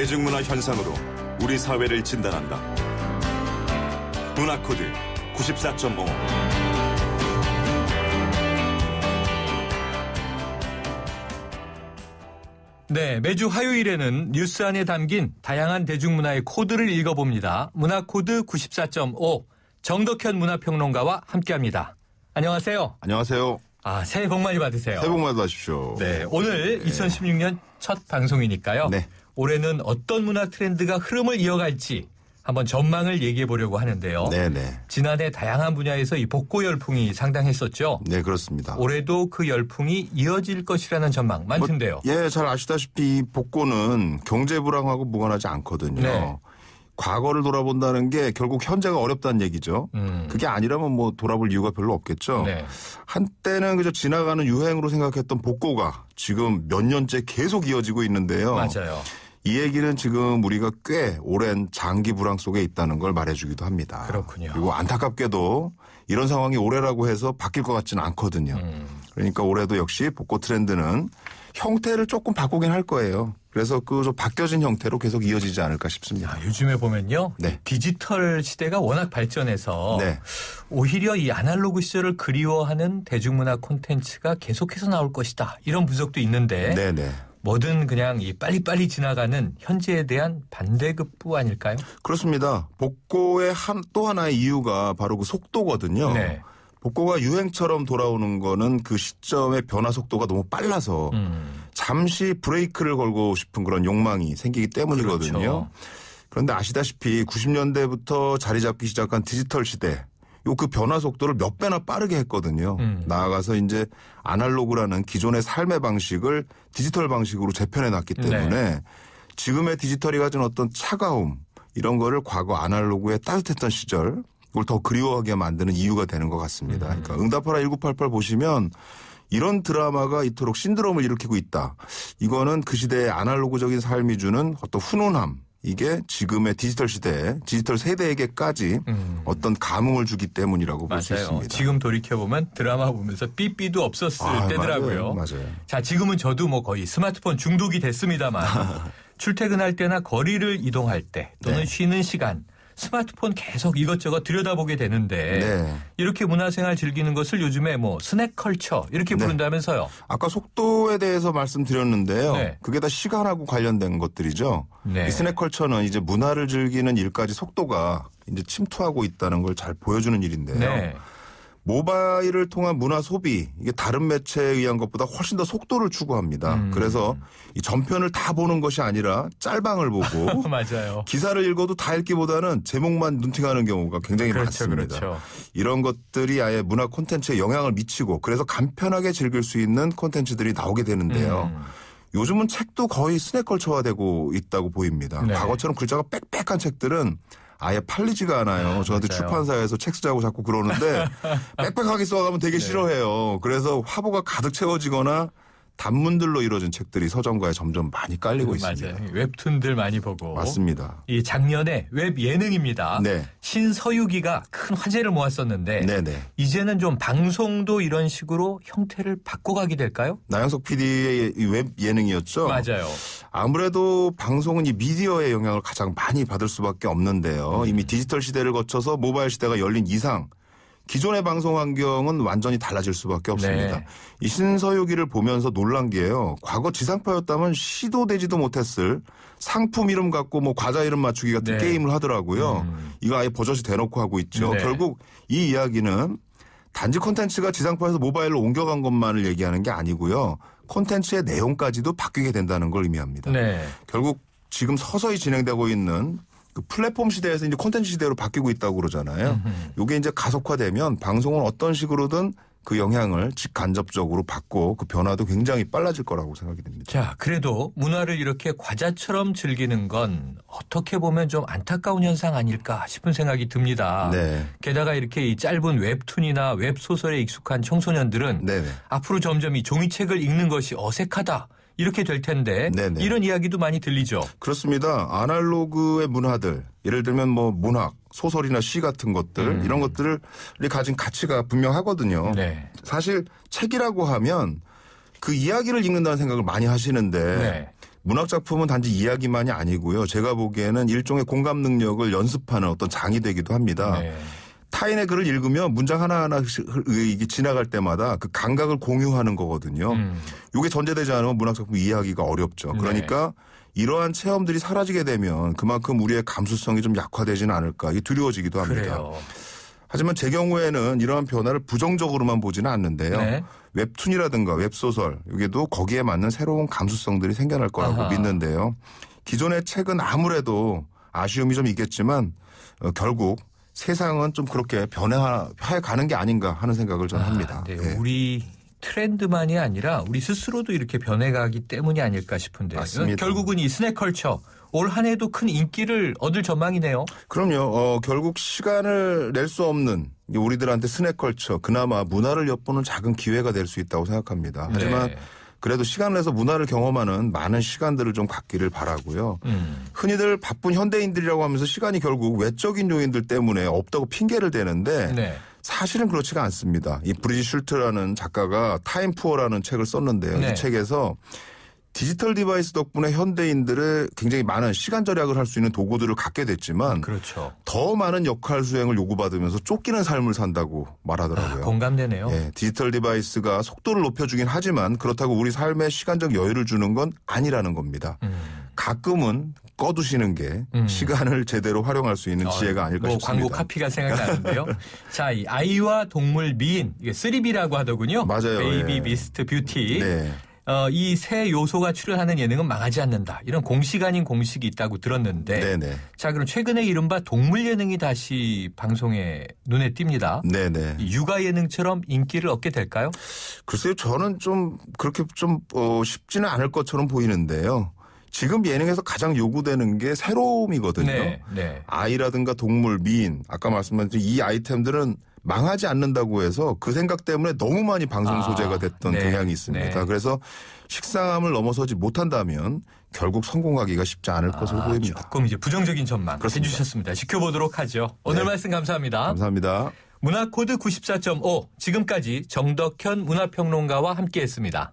대중문화 현상으로 우리 사회를 진단한다. 문화코드 94.5. 네, 매주 화요일에는 뉴스 안에 담긴 다양한 대중문화의 코드를 읽어봅니다. 문화코드 94.5 정덕현 문화평론가와 함께합니다. 안녕하세요. 안녕하세요. 새해 복 많이 받으세요. 새해 복 많이 받으십시오. 네, 오늘 2016년 첫 방송이니까요. 네. 올해는 어떤 문화 트렌드가 흐름을 이어갈지 한번 전망을 얘기해 보려고 하는데요. 네네. 지난해 다양한 분야에서 이 복고 열풍이 상당했었죠. 네, 그렇습니다. 올해도 그 열풍이 이어질 것이라는 전망 많던데요. 잘 아시다시피 복고는 경제 불황하고 무관하지 않거든요. 네. 과거를 돌아본다는 게 결국 현재가 어렵다는 얘기죠. 그게 아니라면 뭐 돌아볼 이유가 별로 없겠죠. 네. 한때는 그저 지나가는 유행으로 생각했던 복고가 지금 몇 년째 계속 이어지고 있는데요. 맞아요. 이 얘기는 지금 우리가 꽤 오랜 장기 불황 속에 있다는 걸 말해주기도 합니다. 그렇군요. 그리고 안타깝게도 이런 상황이 올해라고 해서 바뀔 것 같지는 않거든요. 그러니까 올해도 역시 복고 트렌드는 형태를 조금 바꾸긴 할 거예요. 그래서 그 좀 바뀌어진 형태로 계속 이어지지 않을까 싶습니다. 요즘에 보면요. 네. 디지털 시대가 워낙 발전해서 네. 오히려 이 아날로그 시절을 그리워하는 대중문화 콘텐츠가 계속해서 나올 것이다. 이런 분석도 있는데 네네. 뭐든 그냥 이 빨리빨리 지나가는 현재에 대한 반대급부 아닐까요? 그렇습니다. 복고의 또 하나의 이유가 바로 그 속도거든요. 네. 복고가 유행처럼 돌아오는 거는 그 시점의 변화 속도가 너무 빨라서 잠시 브레이크를 걸고 싶은 그런 욕망이 생기기 때문이거든요. 그렇죠. 그런데 아시다시피 90년대부터 자리 잡기 시작한 디지털 시대 그 변화 속도를 몇 배나 빠르게 했거든요. 나아가서 이제 아날로그라는 기존의 삶의 방식을 디지털 방식으로 재편해 놨기 때문에 네. 지금의 디지털이 가진 어떤 차가움 이런 거를 과거 아날로그의 따뜻했던 시절 그걸 더 그리워하게 만드는 이유가 되는 것 같습니다. 그러니까 응답하라 1988 보시면 이런 드라마가 이토록 신드롬을 일으키고 있다. 이거는 그 시대의 아날로그적인 삶이 주는 어떤 훈훈함. 이게 지금의 디지털 시대, 디지털 세대에게까지 어떤 감흥을 주기 때문이라고 볼 수 있습니다. 지금 돌이켜보면 드라마 보면서 삐삐도 없었을 때더라고요. 맞아요. 자, 지금은 저도 뭐 거의 스마트폰 중독이 됐습니다만 출퇴근할 때나 거리를 이동할 때 또는 네. 쉬는 시간 스마트폰 계속 이것저것 들여다보게 되는데 네. 이렇게 문화생활 즐기는 것을 요즘에 뭐 스낵컬처 이렇게 부른다면서요. 아까 속도에 대해서 말씀드렸는데요. 네. 그게 다 시간하고 관련된 것들이죠. 네. 이 스낵컬처는 이제 문화를 즐기는 일까지 속도가 이제 침투하고 있다는 걸 잘 보여주는 일인데요. 네. 모바일을 통한 문화 소비 이게 다른 매체에 의한 것보다 훨씬 더 속도를 추구합니다. 그래서 이 전편을 다 보는 것이 아니라 짤방을 보고 맞아요. 기사를 읽어도 다 읽기보다는 제목만 눈팅하는 경우가 굉장히 많습니다. 그렇죠. 이런 것들이 아예 문화 콘텐츠에 영향을 미치고 그래서 간편하게 즐길 수 있는 콘텐츠들이 나오게 되는데요. 요즘은 책도 거의 스낵컬처화되고 있다고 보입니다. 네. 과거처럼 글자가 빽빽한 책들은 아예 팔리지가 않아요. 저한테 맞아요. 출판사에서 책 쓰자고 자꾸 그러는데 빽빽하게 써가면 되게 싫어해요. 그래서 화보가 가득 채워지거나 단문들로 이루어진 책들이 서점가에 점점 많이 깔리고 있습니다. 맞아요. 웹툰들 많이 보고. 맞습니다. 이 작년에 웹 예능입니다. 네. 신서유기가 큰 화제를 모았었는데 네네. 이제는 좀 방송도 이런 식으로 형태를 바꿔가게 될까요? 나영석 PD의 웹 예능이었죠. 맞아요. 아무래도 방송은 이 미디어의 영향을 가장 많이 받을 수밖에 없는데요. 이미 디지털 시대를 거쳐서 모바일 시대가 열린 이상 기존의 방송 환경은 완전히 달라질 수밖에 없습니다. 네. 이 신서유기를 보면서 놀란 게요. 과거 지상파였다면 시도되지도 못했을 상품 이름 갖고 뭐 과자 이름 맞추기 같은 네. 게임을 하더라고요. 이거 아예 버젓이 대놓고 하고 있죠. 네. 결국 이 이야기는 단지 콘텐츠가 지상파에서 모바일로 옮겨간 것만을 얘기하는 게 아니고요. 콘텐츠의 내용까지도 바뀌게 된다는 걸 의미합니다. 네. 결국 지금 서서히 진행되고 있는 그 플랫폼 시대에서 이제 콘텐츠 시대로 바뀌고 있다고 그러잖아요. 이게 이제 가속화되면 방송은 어떤 식으로든 그 영향을 직간접적으로 받고 그 변화도 굉장히 빨라질 거라고 생각이 됩니다. 자, 그래도 문화를 이렇게 과자처럼 즐기는 건 어떻게 보면 좀 안타까운 현상 아닐까 싶은 생각이 듭니다. 네. 게다가 이렇게 이 짧은 웹툰이나 웹소설에 익숙한 청소년들은 네네. 앞으로 점점 이 종이책을 읽는 것이 어색하다. 이렇게 될 텐데 네네. 이런 이야기도 많이 들리죠. 그렇습니다. 아날로그의 문화들, 예를 들면 뭐 문학, 소설이나 시 같은 것들 이런 것들이 가진 가치가 분명하거든요. 네. 사실 책이라고 하면 그 이야기를 읽는다는 생각을 많이 하시는데 네. 문학작품은 단지 이야기만이 아니고요. 제가 보기에는 일종의 공감 능력을 연습하는 어떤 장이 되기도 합니다. 네. 타인의 글을 읽으면 문장 하나하나씩 이게 지나갈 때마다 그 감각을 공유하는 거거든요. 이게 전제되지 않으면 문학작품 이해하기가 어렵죠. 그러니까 이러한 체험들이 사라지게 되면 그만큼 우리의 감수성이 좀 약화되지는 않을까 이게 두려워지기도 합니다. 그래요. 하지만 제 경우에는 이러한 변화를 부정적으로만 보지는 않는데요. 네. 웹툰이라든가 웹소설 여기도 거기에 맞는 새로운 감수성들이 생겨날 거라고 아하. 믿는데요. 기존의 책은 아무래도 아쉬움이 좀 있겠지만 결국 세상은 좀 그렇게 변해가는 게 아닌가 하는 생각을 저는 합니다. 네. 예. 우리 트렌드만이 아니라 우리 스스로도 이렇게 변해가기 때문이 아닐까 싶은데 맞습니다. 결국은 이 스낵컬처 올 한 해도 큰 인기를 얻을 전망이네요. 그럼요. 결국 시간을 낼 수 없는 우리들한테 스낵컬처 그나마 문화를 엿보는 작은 기회가 될 수 있다고 생각합니다. 하지만 네. 그래도 시간을 내서 문화를 경험하는 많은 시간들을 좀 갖기를 바라고요. 흔히들 바쁜 현대인들이라고 하면서 시간이 결국 외적인 요인들 때문에 없다고 핑계를 대는데 네. 사실은 그렇지가 않습니다. 이 브리지 슐트라는 작가가 타임 푸어라는 책을 썼는데요. 네. 이 책에서 디지털 디바이스 덕분에 현대인들의 굉장히 많은 시간 절약을 할 수 있는 도구들을 갖게 됐지만 그렇죠. 더 많은 역할 수행을 요구받으면서 쫓기는 삶을 산다고 말하더라고요. 공감되네요. 예, 디지털 디바이스가 속도를 높여주긴 하지만 그렇다고 우리 삶에 시간적 여유를 주는 건 아니라는 겁니다. 가끔은 꺼두시는 게 시간을 제대로 활용할 수 있는 지혜가 아닐까 싶습니다. 광고 카피가 생각나는데요. 자, 이 아이와 동물 미인 이게 3B라고 하더군요. 맞아요. 베이비 예. 비스트 뷰티. 네. 이 세 요소가 출연하는 예능은 망하지 않는다. 이런 공식 아닌 공식이 있다고 들었는데. 네네. 자, 그럼 최근에 이른바 동물 예능이 다시 방송에 눈에 띕니다. 네네. 이 육아 예능처럼 인기를 얻게 될까요? 글쎄요, 저는 좀 그렇게 좀 쉽지는 않을 것처럼 보이는데요. 지금 예능에서 가장 요구되는 게 새로움이거든요. 네, 네. 아이라든가 동물, 미인, 아까 말씀드린 이 아이템들은 망하지 않는다고 해서 그 생각 때문에 너무 많이 방송 소재가 됐던 네, 경향이 있습니다. 네. 그래서 식상함을 넘어서지 못한다면 결국 성공하기가 쉽지 않을 것으로 보입니다. 조금 이제 부정적인 전망 그렇습니다. 해주셨습니다. 지켜보도록 하죠. 오늘 네. 말씀 감사합니다. 감사합니다. 문화코드 94.5 지금까지 정덕현 문화평론가와 함께했습니다.